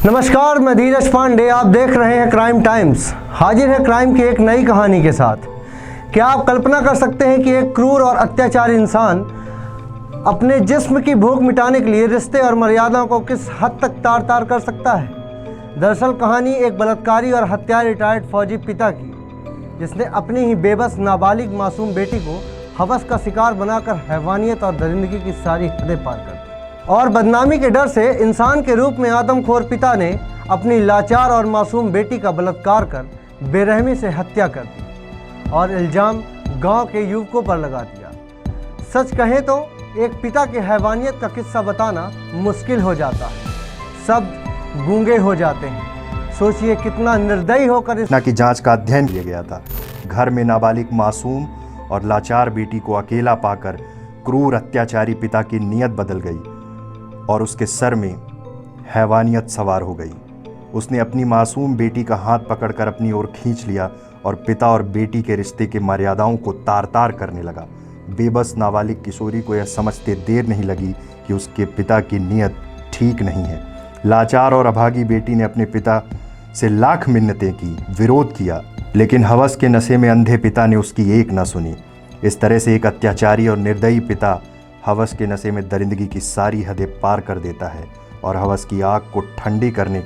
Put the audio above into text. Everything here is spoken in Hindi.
नमस्कार, मैं धीरज पांडे। आप देख रहे हैं क्राइम टाइम्स। हाजिर है क्राइम की एक नई कहानी के साथ। क्या आप कल्पना कर सकते हैं कि एक क्रूर और अत्याचारी इंसान अपने जिस्म की भूख मिटाने के लिए रिश्ते और मर्यादाओं को किस हद तक तार तार कर सकता है। दरअसल कहानी एक बलात्कारी और हत्या रिटायर्ड फौजी पिता की, जिसने अपनी ही बेबस नाबालिग मासूम बेटी को हवस का शिकार बनाकर हैवानियत और दरिंदगी की सारी हदें पार कर दी। और बदनामी के डर से इंसान के रूप में आदमखोर पिता ने अपनी लाचार और मासूम बेटी का बलात्कार कर बेरहमी से हत्या कर दी और इल्ज़ाम गांव के युवकों पर लगा दिया। सच कहें तो एक पिता की हैवानियत का किस्सा बताना मुश्किल हो जाता है, शब्द गूंगे हो जाते हैं। सोचिए कितना निर्दयी होकर घटना की जांच का अध्ययन किया गया था। घर में नाबालिग मासूम और लाचार बेटी को अकेला पाकर क्रूर अत्याचारी पिता की नीयत बदल गई और उसके सर में हैवानियत सवार हो गई। उसने अपनी मासूम बेटी का हाथ पकड़कर अपनी ओर खींच लिया और पिता और बेटी के रिश्ते की मर्यादाओं को तार तार करने लगा। बेबस नाबालिग किशोरी को यह समझते देर नहीं लगी कि उसके पिता की नीयत ठीक नहीं है। लाचार और अभागी बेटी ने अपने पिता से लाख मिन्नतें की, विरोध किया, लेकिन हवस के नशे में अंधे पिता ने उसकी एक न सुनी। इस तरह से एक अत्याचारी और निर्दयी पिता हवस के नशे में दरिंदगी की सारी हदें पार कर देता है और हवस की आग को ठंडी करने